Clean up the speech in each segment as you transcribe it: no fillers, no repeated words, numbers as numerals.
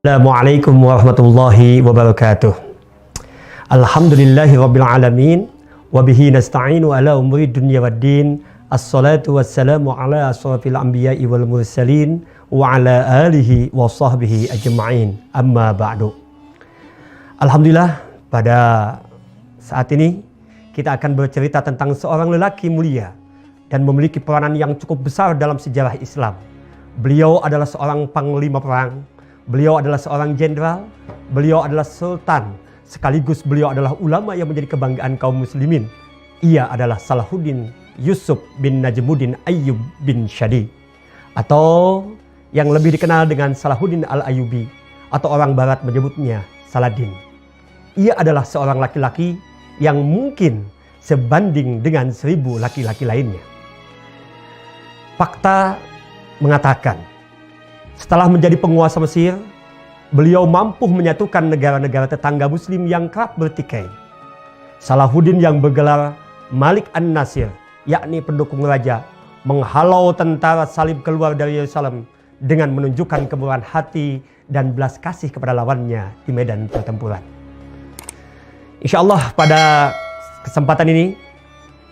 Assalamualaikum warahmatullahi wabarakatuh. Alhamdulillahi rabbil alamin. Wabihi nasta'inu ala umuri dunya waddin. Assalatu wassalamu ala asrafil anbiya'i wal mursalin. Wa ala alihi wa sahbihi ajma'in. Amma ba'du. Alhamdulillah, pada saat ini kita akan bercerita tentang seorang lelaki mulia dan memiliki peranan yang cukup besar dalam sejarah Islam. Beliau adalah seorang panglima perang. Beliau adalah seorang jenderal, beliau adalah sultan, sekaligus beliau adalah ulama yang menjadi kebanggaan kaum muslimin. Ia adalah Salahuddin Yusuf bin Najmuddin Ayyub bin Shadi, atau yang lebih dikenal dengan Salahuddin Al-Ayyubi, atau orang barat menyebutnya Saladin. Ia adalah seorang laki-laki yang mungkin sebanding dengan 1000 laki-laki lainnya. Fakta mengatakan, setelah menjadi penguasa Mesir, beliau mampu menyatukan negara-negara tetangga muslim yang kerap bertikai. Salahuddin yang bergelar Malik An-Nasir, yakni pendukung raja, menghalau tentara salib keluar dari Yerusalem dengan menunjukkan kemurahan hati dan belas kasih kepada lawannya di medan pertempuran. Insya Allah pada kesempatan ini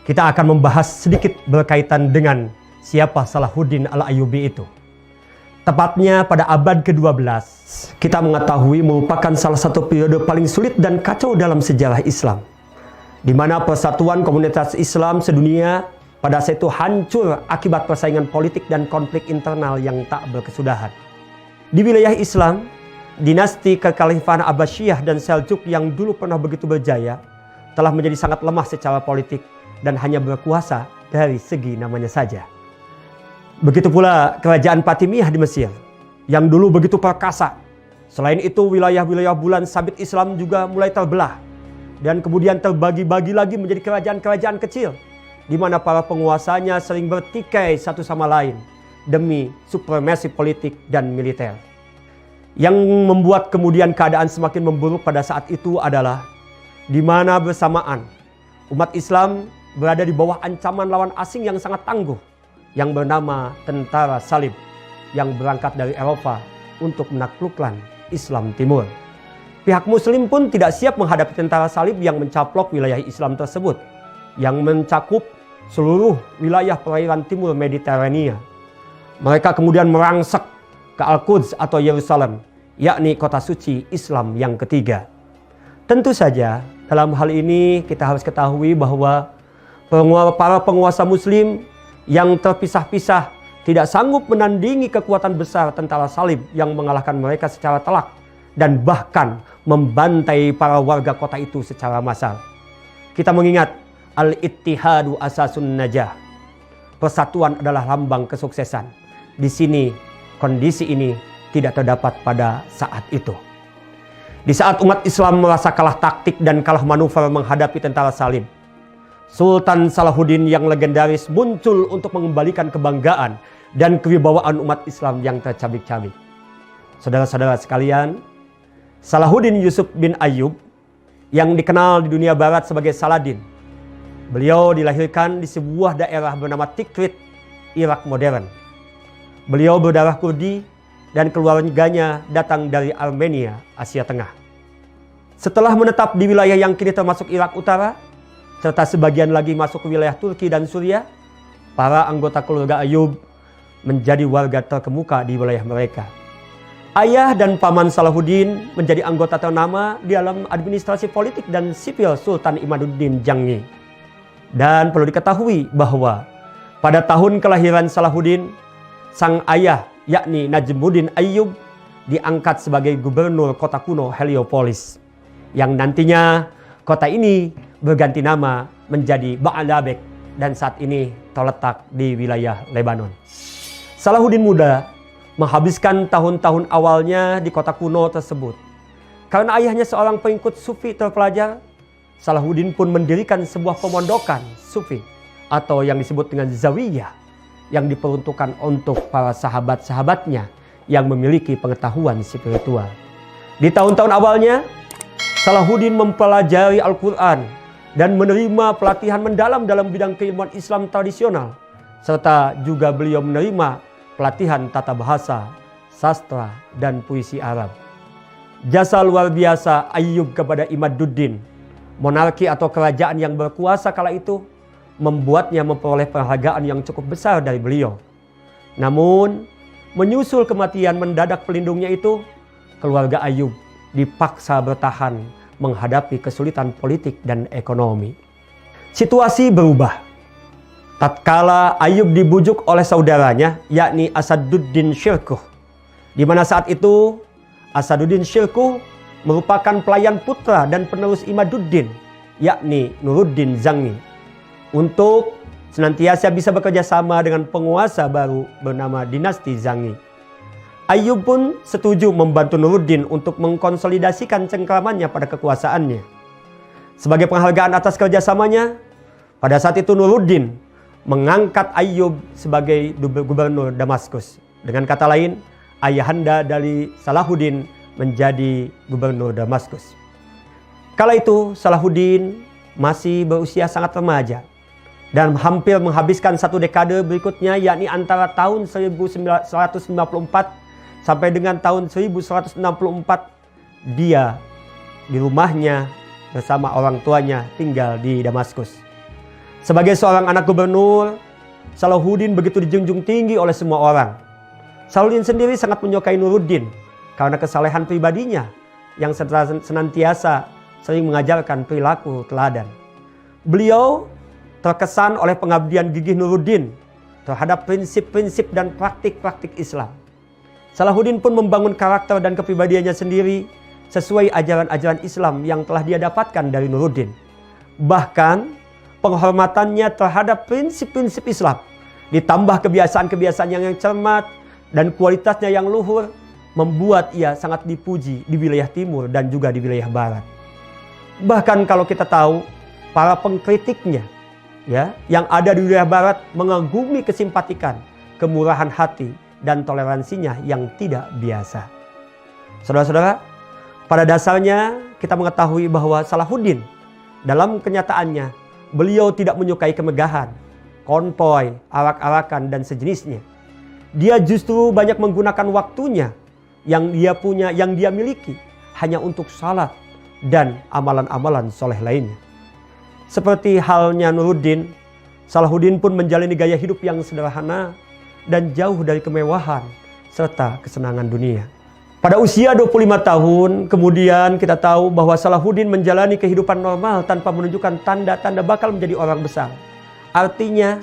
kita akan membahas sedikit berkaitan dengan siapa Salahuddin Al-Ayyubi itu. Tepatnya pada abad ke-12, kita mengetahui merupakan salah satu periode paling sulit dan kacau dalam sejarah Islam, di mana persatuan komunitas Islam sedunia pada saat itu hancur akibat persaingan politik dan konflik internal yang tak berkesudahan. Di wilayah Islam, dinasti kekhalifahan Abbasiyah dan Seljuk yang dulu pernah begitu berjaya telah menjadi sangat lemah secara politik dan hanya berkuasa dari segi namanya saja. Begitu pula kerajaan Fatimiyah di Mesir yang dulu begitu perkasa. Selain itu, wilayah-wilayah bulan sabit Islam juga mulai terbelah dan kemudian terbagi-bagi lagi menjadi kerajaan-kerajaan kecil di mana para penguasanya sering bertikai satu sama lain demi supremasi politik dan militer. Yang membuat kemudian keadaan semakin memburuk pada saat itu adalah di mana bersamaan umat Islam berada di bawah ancaman lawan asing yang sangat tangguh, yang bernama tentara salib yang berangkat dari Eropa untuk menaklukkan Islam Timur. Pihak Muslim pun tidak siap menghadapi tentara salib yang mencaplok wilayah Islam tersebut, yang mencakup seluruh wilayah perairan timur Mediterania. Mereka kemudian merangsek ke Al-Quds atau Yerusalem, yakni kota suci Islam yang ketiga. Tentu saja dalam hal ini kita harus ketahui bahwa para penguasa Muslim yang terpisah-pisah tidak sanggup menandingi kekuatan besar tentara salib yang mengalahkan mereka secara telak dan bahkan membantai para warga kota itu secara massal. Kita mengingat al-ittihadu asasun najah. Persatuan adalah lambang kesuksesan. Di sini kondisi ini tidak terdapat pada saat itu. Di saat umat Islam merasa kalah taktik dan kalah manuver menghadapi tentara salib, Sultan Salahuddin yang legendaris muncul untuk mengembalikan kebanggaan dan kewibawaan umat Islam yang tercabik-cabik. Saudara-saudara sekalian, Salahuddin Yusuf bin Ayyub yang dikenal di dunia barat sebagai Saladin, beliau dilahirkan di sebuah daerah bernama Tikrit, Irak modern. Beliau berdarah Kurdi dan keluarganya datang dari Armenia, Asia Tengah. Setelah menetap di wilayah yang kini termasuk Irak Utara, serta sebagian lagi masuk ke wilayah Turki dan Suriah, para anggota keluarga Ayyub menjadi warga terkemuka di wilayah mereka. Ayah dan paman Salahuddin menjadi anggota ternama di dalam administrasi politik dan sipil Sultan Imaduddin Janggi. Dan perlu diketahui bahwa pada tahun kelahiran Salahuddin, sang ayah yakni Najmuddin Ayyub diangkat sebagai gubernur kota kuno Heliopolis, yang nantinya kota ini berganti nama menjadi Ba'alabek dan saat ini terletak di wilayah Lebanon. Salahuddin muda menghabiskan tahun-tahun awalnya di kota kuno tersebut. Karena ayahnya seorang pengikut sufi terpelajar, Salahuddin pun mendirikan sebuah pemondokan sufi atau yang disebut dengan zawiyah yang diperuntukkan untuk para sahabat-sahabatnya yang memiliki pengetahuan spiritual. Di tahun-tahun awalnya, Salahuddin mempelajari Al-Quran dan menerima pelatihan mendalam dalam bidang keilmuan Islam tradisional, serta juga beliau menerima pelatihan tata bahasa, sastra, dan puisi Arab. Jasa luar biasa Ayyub kepada Imaduddin, monarki atau kerajaan yang berkuasa kala itu, membuatnya memperoleh penghargaan yang cukup besar dari beliau. Namun, menyusul kematian mendadak pelindungnya itu, keluarga Ayyub dipaksa bertahan menghadapi kesulitan politik dan ekonomi. Situasi berubah. Tatkala Ayyub dibujuk oleh saudaranya, yakni Asaduddin Syirkuh, di mana saat itu Asaduddin Syirkuh merupakan pelayan putra dan penerus Imaduddin, yakni Nuruddin Zangi, untuk senantiasa bisa bekerja sama dengan penguasa baru bernama dinasti Zangi. Ayyub pun setuju membantu Nuruddin untuk mengkonsolidasikan cengkramannya pada kekuasaannya. Sebagai penghargaan atas kerjasamanya, pada saat itu Nuruddin mengangkat Ayyub sebagai gubernur Damaskus. Dengan kata lain, ayahanda dari Salahuddin menjadi gubernur Damaskus. Kala itu Salahuddin masih berusia sangat remaja dan hampir menghabiskan satu dekade berikutnya, yakni antara tahun 1154 sampai dengan tahun 1164 dia di rumahnya bersama orang tuanya tinggal di Damaskus. Sebagai seorang anak gubernur, Salahuddin begitu dijunjung tinggi oleh semua orang. Salahuddin sendiri sangat menyukai Nuruddin karena kesalehan pribadinya yang senantiasa sering mengajarkan perilaku teladan. Beliau terkesan oleh pengabdian gigih Nuruddin terhadap prinsip-prinsip dan praktik-praktik Islam. Salahuddin pun membangun karakter dan kepribadiannya sendiri sesuai ajaran-ajaran Islam yang telah dia dapatkan dari Nuruddin. Bahkan penghormatannya terhadap prinsip-prinsip Islam ditambah kebiasaan-kebiasaan yang cermat dan kualitasnya yang luhur membuat ia sangat dipuji di wilayah timur dan juga di wilayah barat. Bahkan kalau kita tahu, para pengkritiknya yang ada di wilayah barat mengagumi kesimpatikan, kemurahan hati dan toleransinya yang tidak biasa. Saudara-saudara, pada dasarnya kita mengetahui bahwa Salahuddin dalam kenyataannya beliau tidak menyukai kemegahan, konvoy, arak-arakan dan sejenisnya. Dia justru banyak menggunakan waktunya yang dia punya, yang dia miliki hanya untuk salat dan amalan-amalan soleh lainnya. Seperti halnya Nuruddin, Salahuddin pun menjalani gaya hidup yang sederhana dan jauh dari kemewahan serta kesenangan dunia. Pada usia 25 tahun, kemudian kita tahu bahwa Salahuddin menjalani kehidupan normal tanpa menunjukkan tanda-tanda bakal menjadi orang besar. Artinya,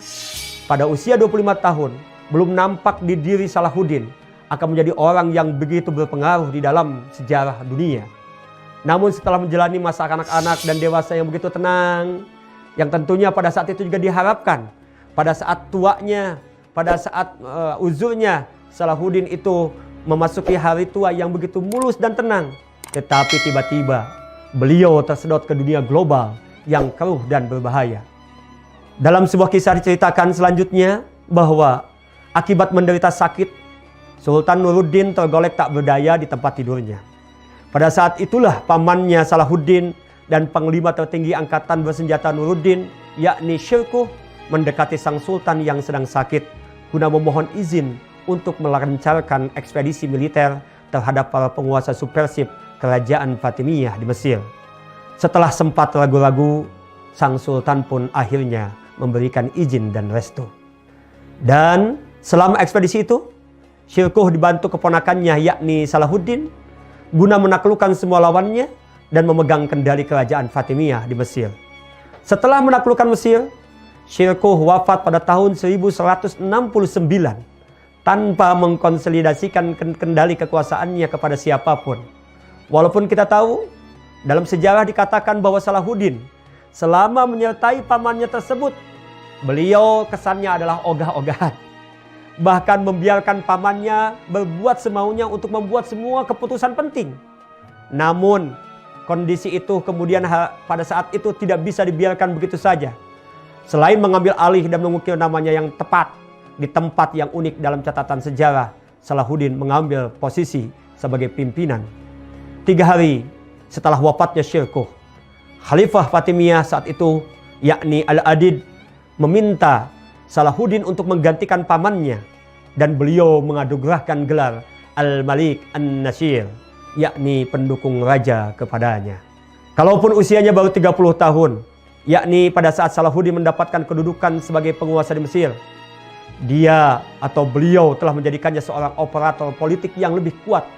pada usia 25 tahun, belum nampak di diri Salahuddin akan menjadi orang yang begitu berpengaruh di dalam sejarah dunia. Namun setelah menjalani masa anak-anak dan dewasa yang begitu tenang, yang tentunya pada saat itu juga diharapkan, pada saat tuanya, pada saat uzurnya, Salahuddin itu memasuki hari tua yang begitu mulus dan tenang. Tetapi tiba-tiba beliau tersedot ke dunia global yang keruh dan berbahaya. Dalam sebuah kisah diceritakan selanjutnya bahwa akibat menderita sakit, Sultan Nuruddin tergolek tak berdaya di tempat tidurnya. Pada saat itulah pamannya Salahuddin dan panglima tertinggi angkatan bersenjata Nuruddin, yakni Syirkuh, mendekati sang sultan yang sedang sakit guna memohon izin untuk melancarkan ekspedisi militer terhadap para penguasa subversif kerajaan Fatimiyah di Mesir. Setelah sempat ragu-ragu, sang sultan pun akhirnya memberikan izin dan restu. Dan selama ekspedisi itu, Syirkuh dibantu keponakannya yakni Salahuddin guna menaklukkan semua lawannya dan memegang kendali kerajaan Fatimiyah di Mesir. Setelah menaklukkan Mesir, Syirkuh wafat pada tahun 1169 tanpa mengkonsolidasikan kendali kekuasaannya kepada siapapun. Walaupun kita tahu dalam sejarah dikatakan bahwa Salahuddin selama menyertai pamannya tersebut, beliau kesannya adalah ogah-ogahan. Bahkan membiarkan pamannya berbuat semaunya untuk membuat semua keputusan penting. Namun kondisi itu kemudian pada saat itu tidak bisa dibiarkan begitu saja. Selain mengambil alih dan mengukir namanya yang tepat di tempat yang unik dalam catatan sejarah, Salahuddin mengambil posisi sebagai pimpinan. 3 hari setelah wafatnya Syirkuh, Khalifah Fatimiyah saat itu, yakni Al-Adid, meminta Salahuddin untuk menggantikan pamannya dan beliau menganugerahkan gelar Al-Malik An-Nasir, yakni pendukung raja kepadanya. Kalaupun usianya baru 30 tahun, yakni pada saat Salahuddin mendapatkan kedudukan sebagai penguasa di Mesir, dia atau beliau telah menjadikannya seorang operator politik yang lebih kuat,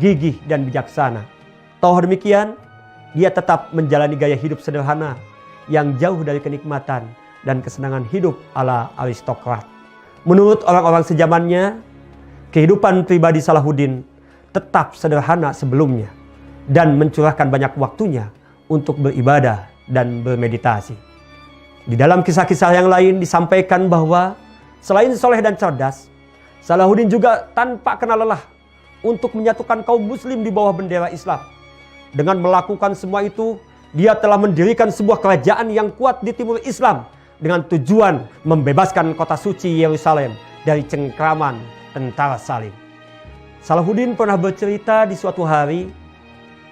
gigih dan bijaksana. Toh demikian, dia tetap menjalani gaya hidup sederhana yang jauh dari kenikmatan dan kesenangan hidup ala aristokrat. Menurut orang-orang sejamannya, kehidupan pribadi Salahuddin tetap sederhana sebelumnya dan mencurahkan banyak waktunya untuk beribadah dan bermeditasi. Di dalam kisah-kisah yang lain disampaikan bahwa selain soleh dan cerdas, Salahuddin juga tanpa kenal lelah untuk menyatukan kaum muslim di bawah bendera Islam. Dengan melakukan semua itu, dia telah mendirikan sebuah kerajaan yang kuat di timur Islam dengan tujuan membebaskan kota suci Yerusalem dari cengkraman tentara salib. Salahuddin pernah bercerita di suatu hari,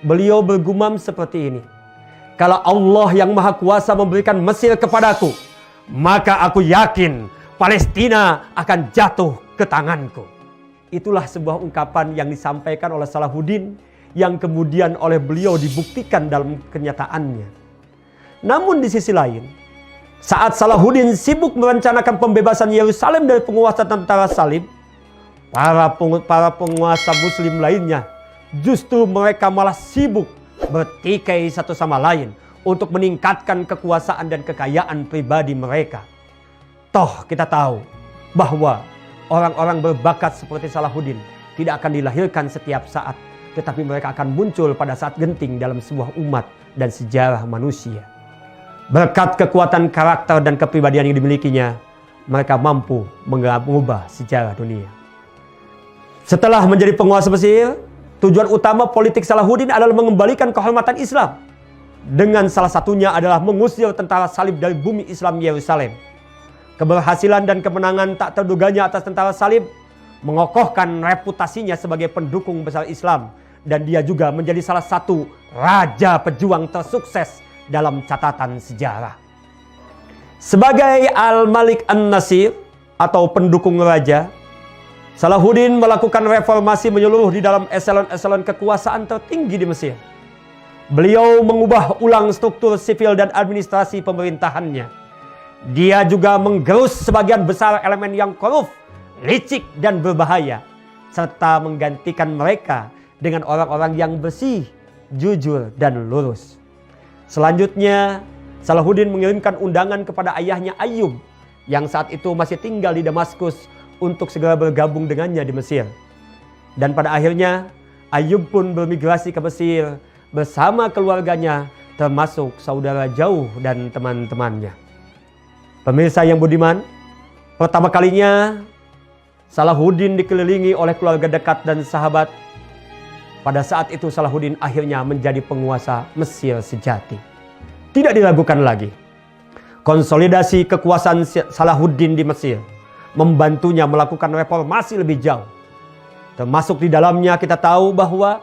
beliau bergumam seperti ini. Kalau Allah yang Maha Kuasa memberikan Mesir kepadaku, maka aku yakin Palestina akan jatuh ke tanganku. Itulah sebuah ungkapan yang disampaikan oleh Salahuddin yang kemudian oleh beliau dibuktikan dalam kenyataannya. Namun di sisi lain, saat Salahuddin sibuk merencanakan pembebasan Yerusalem dari penguasa tentara salib, para penguasa muslim lainnya justru mereka malah sibuk bertikai satu sama lain untuk meningkatkan kekuasaan dan kekayaan pribadi mereka. Toh kita tahu bahwa orang-orang berbakat seperti Salahuddin tidak akan dilahirkan setiap saat, tetapi mereka akan muncul pada saat genting dalam sebuah umat dan sejarah manusia. Berkat kekuatan karakter dan kepribadian yang dimilikinya, mereka mampu mengubah sejarah dunia. Setelah menjadi penguasa Mesir, tujuan utama politik Salahuddin adalah mengembalikan kehormatan Islam. Dengan salah satunya adalah mengusir tentara salib dari bumi Islam Yerusalem. Keberhasilan dan kemenangan tak terduganya atas tentara salib mengokohkan reputasinya sebagai pendukung besar Islam, dan dia juga menjadi salah satu raja pejuang tersukses dalam catatan sejarah. Sebagai Al-Malik An-Nasir atau pendukung raja, Salahuddin melakukan reformasi menyeluruh di dalam eselon-eselon kekuasaan tertinggi di Mesir. Beliau mengubah ulang struktur sipil dan administrasi pemerintahannya. Dia juga menggerus sebagian besar elemen yang korup, licik dan berbahaya, serta menggantikan mereka dengan orang-orang yang bersih, jujur dan lurus. Selanjutnya, Salahuddin mengirimkan undangan kepada ayahnya Ayyub yang saat itu masih tinggal di Damaskus untuk segera bergabung dengannya di Mesir. Dan pada akhirnya Ayyub pun bermigrasi ke Mesir bersama keluarganya, termasuk saudara jauh dan teman-temannya. Pemirsa yang budiman, pertama kalinya Salahuddin dikelilingi oleh keluarga dekat dan sahabat. Pada saat itu Salahuddin akhirnya menjadi penguasa Mesir sejati. Tidak diragukan lagi, konsolidasi kekuasaan Salahuddin di Mesir membantunya melakukan reformasi lebih jauh. Termasuk di dalamnya kita tahu bahwa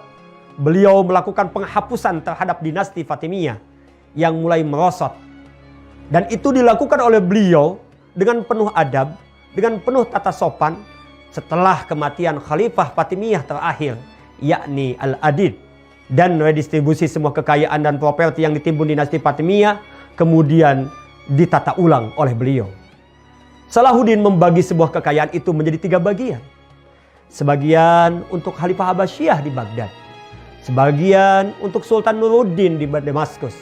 beliau melakukan penghapusan terhadap dinasti Fatimiyah yang mulai merosot. Dan itu dilakukan oleh beliau dengan penuh adab, dengan penuh tata sopan setelah kematian Khalifah Fatimiyah terakhir, yakni Al-Adid, dan redistribusi semua kekayaan dan properti yang ditimbun dinasti Fatimiyah kemudian ditata ulang oleh beliau. Salahuddin membagi sebuah kekayaan itu menjadi 3 bagian. Sebagian untuk Khalifah Abbasiyah di Baghdad, sebagian untuk Sultan Nuruddin di Damaskus,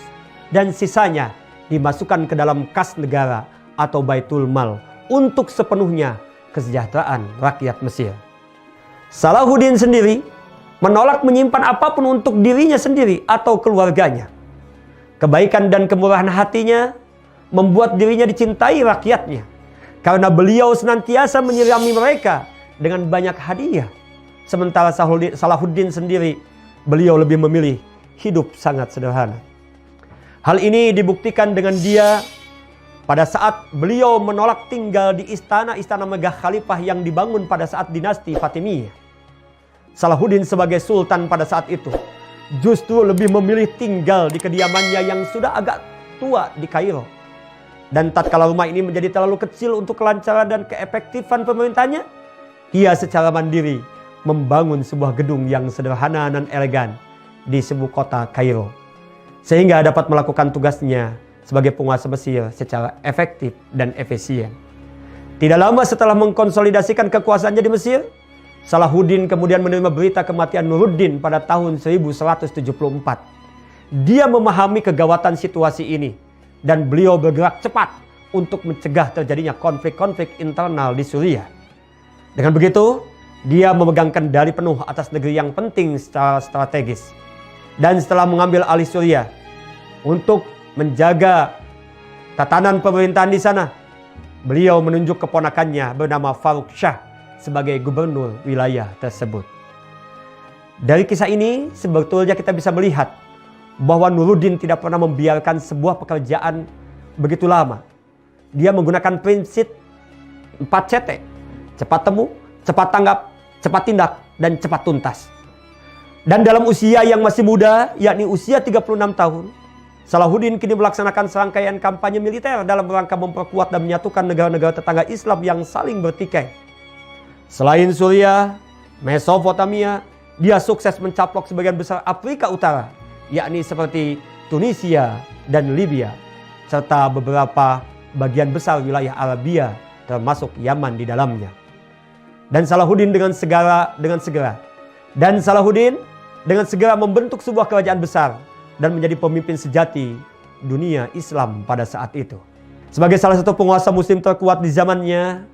dan sisanya dimasukkan ke dalam kas negara atau Baitul Mal untuk sepenuhnya kesejahteraan rakyat Mesir. Salahuddin sendiri menolak menyimpan apapun untuk dirinya sendiri atau keluarganya. Kebaikan dan kemurahan hatinya membuat dirinya dicintai rakyatnya, karena beliau senantiasa menyirami mereka dengan banyak hadiah. Sementara Salahuddin sendiri, beliau lebih memilih hidup sangat sederhana. Hal ini dibuktikan dengan dia pada saat beliau menolak tinggal di istana-istana megah khalifah yang dibangun pada saat dinasti Fatimiyah. Salahuddin sebagai sultan pada saat itu justru lebih memilih tinggal di kediamannya yang sudah agak tua di Kairo. Dan tatkala rumah ini menjadi terlalu kecil untuk kelancaran dan keefektifan pemerintahnya, dia secara mandiri membangun sebuah gedung yang sederhana dan elegan di sebuah kota Kairo, sehingga dapat melakukan tugasnya sebagai penguasa Mesir secara efektif dan efisien. Tidak lama setelah mengkonsolidasikan kekuasaannya di Mesir, Salahuddin kemudian menerima berita kematian Nuruddin pada tahun 1174. Dia memahami kegawatan situasi ini dan beliau bergerak cepat untuk mencegah terjadinya konflik-konflik internal di Suriah. Dengan begitu, dia memegang kendali penuh atas negeri yang penting secara strategis. Dan setelah mengambil alih Suriah untuk menjaga tatanan pemerintahan di sana, beliau menunjuk keponakannya bernama Faruk Shah sebagai gubernur wilayah tersebut. Dari kisah ini sebetulnya kita bisa melihat bahwa Nuruddin tidak pernah membiarkan sebuah pekerjaan begitu lama. Dia menggunakan prinsip 4CT. Cepat temu, cepat tanggap, cepat tindak, dan cepat tuntas. Dan dalam usia yang masih muda, yakni usia 36 tahun, Salahuddin kini melaksanakan serangkaian kampanye militer dalam rangka memperkuat dan menyatukan negara-negara tetangga Islam yang saling bertikai. Selain Suriah, Mesopotamia, dia sukses mencaplok sebagian besar Afrika Utara, yakni seperti Tunisia dan Libya, serta beberapa bagian besar wilayah Arabia termasuk Yaman di dalamnya. Dan Salahuddin dengan segera membentuk sebuah kerajaan besar dan menjadi pemimpin sejati dunia Islam pada saat itu. Sebagai salah satu penguasa muslim terkuat di zamannya,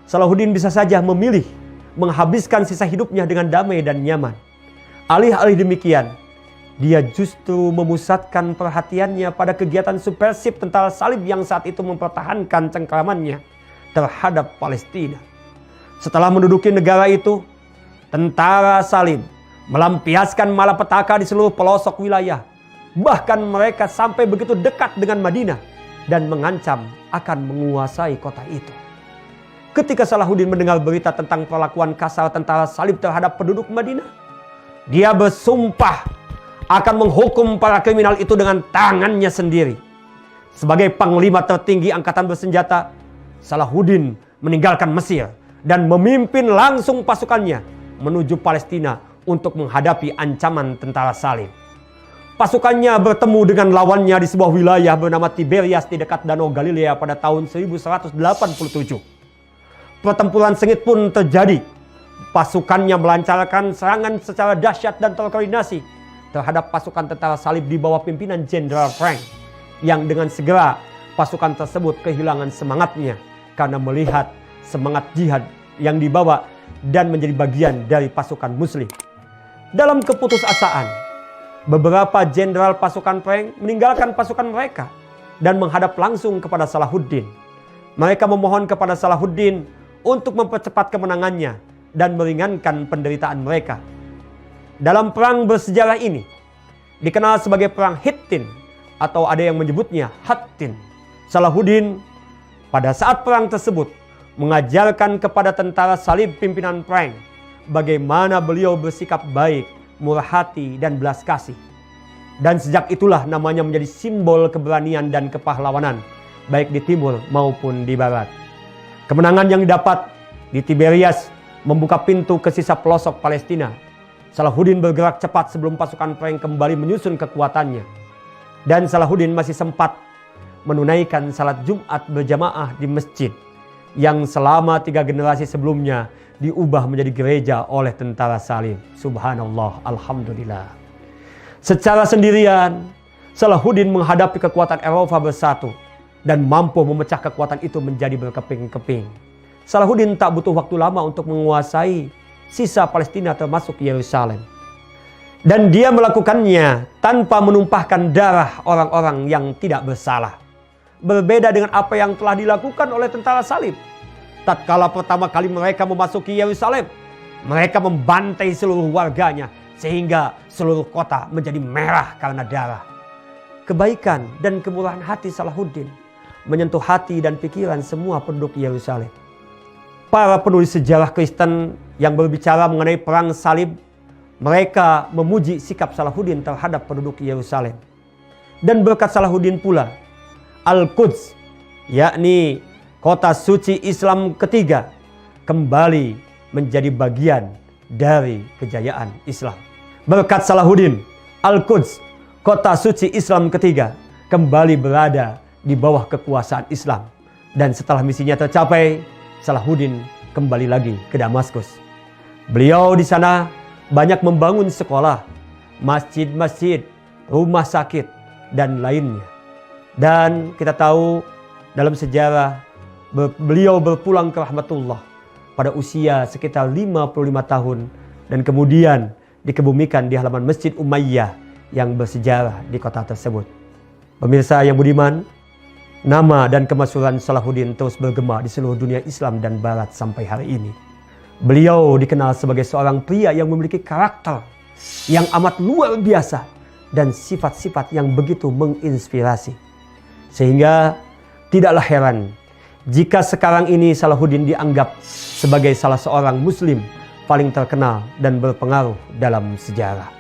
Salahuddin bisa saja memilih menghabiskan sisa hidupnya dengan damai dan nyaman. Alih-alih demikian, dia justru memusatkan perhatiannya pada kegiatan subversif tentara salib yang saat itu mempertahankan cengkramannya terhadap Palestina. Setelah menduduki negara itu, tentara salib melampiaskan malapetaka di seluruh pelosok wilayah. Bahkan mereka sampai begitu dekat dengan Madinah dan mengancam akan menguasai kota itu. Ketika Salahuddin mendengar berita tentang perlakuan kasar tentara salib terhadap penduduk Madinah, dia bersumpah akan menghukum para kriminal itu dengan tangannya sendiri. Sebagai panglima tertinggi angkatan bersenjata, Salahuddin meninggalkan Mesir dan memimpin langsung pasukannya menuju Palestina untuk menghadapi ancaman tentara salib. Pasukannya bertemu dengan lawannya di sebuah wilayah bernama Tiberias di dekat Danau Galilea pada tahun 1187. Pertempuran sengit pun terjadi. Pasukannya melancarkan serangan secara dahsyat dan terkoordinasi terhadap pasukan tentara salib di bawah pimpinan Jenderal Frank, yang dengan segera pasukan tersebut kehilangan semangatnya karena melihat semangat jihad yang dibawa dan menjadi bagian dari pasukan muslim. Dalam keputusasaan, beberapa jenderal pasukan Frank meninggalkan pasukan mereka dan menghadap langsung kepada Salahuddin. Mereka memohon kepada Salahuddin untuk mempercepat kemenangannya dan meringankan penderitaan mereka. Dalam perang bersejarah ini dikenal sebagai perang Hittin atau ada yang menyebutnya Hattin. Salahuddin pada saat perang tersebut mengajarkan kepada tentara salib pimpinan Frank bagaimana beliau bersikap baik, murah hati, dan belas kasih. Dan sejak itulah namanya menjadi simbol keberanian dan kepahlawanan baik di timur maupun di barat. Kemenangan yang didapat di Tiberias membuka pintu ke sisa pelosok Palestina. Salahuddin bergerak cepat sebelum pasukan Frank kembali menyusun kekuatannya. Dan Salahuddin masih sempat menunaikan salat Jumat berjamaah di masjid yang selama 3 generasi sebelumnya diubah menjadi gereja oleh tentara salib. Subhanallah, alhamdulillah. Secara sendirian, Salahuddin menghadapi kekuatan Eropa bersatu dan mampu memecah kekuatan itu menjadi berkeping-keping. Salahuddin tak butuh waktu lama untuk menguasai sisa Palestina termasuk Yerusalem. Dan dia melakukannya tanpa menumpahkan darah orang-orang yang tidak bersalah. Berbeda dengan apa yang telah dilakukan oleh tentara salib. Tatkala pertama kali mereka memasuki Yerusalem, mereka membantai seluruh warganya sehingga seluruh kota menjadi merah karena darah. Kebaikan dan kemurahan hati Salahuddin menyentuh hati dan pikiran semua penduduk Yerusalem. Para penulis sejarah Kristen yang berbicara mengenai perang salib, mereka memuji sikap Salahuddin terhadap penduduk Yerusalem. Dan berkat Salahuddin pula, Al-Quds, yakni kota suci Islam ketiga, kembali menjadi bagian dari kejayaan Islam. Berkat Salahuddin, Al-Quds, kota suci Islam ketiga, kembali berada di bawah kekuasaan Islam. Dan setelah misinya tercapai, Salahuddin kembali lagi ke Damaskus. Beliau di sana banyak membangun sekolah, masjid-masjid, rumah sakit, dan lainnya. Dan kita tahu dalam sejarah beliau berpulang ke rahmatullah pada usia sekitar 55 tahun dan kemudian dikebumikan di halaman Masjid Umayyah yang bersejarah di kota tersebut. Pemirsa yang budiman, nama dan kemasyhuran Salahuddin terus bergema di seluruh dunia Islam dan Barat sampai hari ini. Beliau dikenal sebagai seorang pria yang memiliki karakter yang amat luar biasa dan sifat-sifat yang begitu menginspirasi. Sehingga tidaklah heran jika sekarang ini Salahuddin dianggap sebagai salah seorang muslim paling terkenal dan berpengaruh dalam sejarah.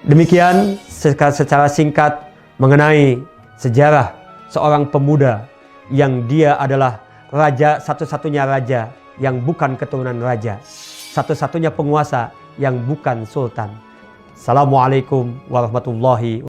Demikian secara singkat mengenai sejarah seorang pemuda yang dia adalah raja, satu-satunya raja yang bukan keturunan raja, satu-satunya penguasa yang bukan sultan. Assalamualaikum warahmatullahi wabarakatuh.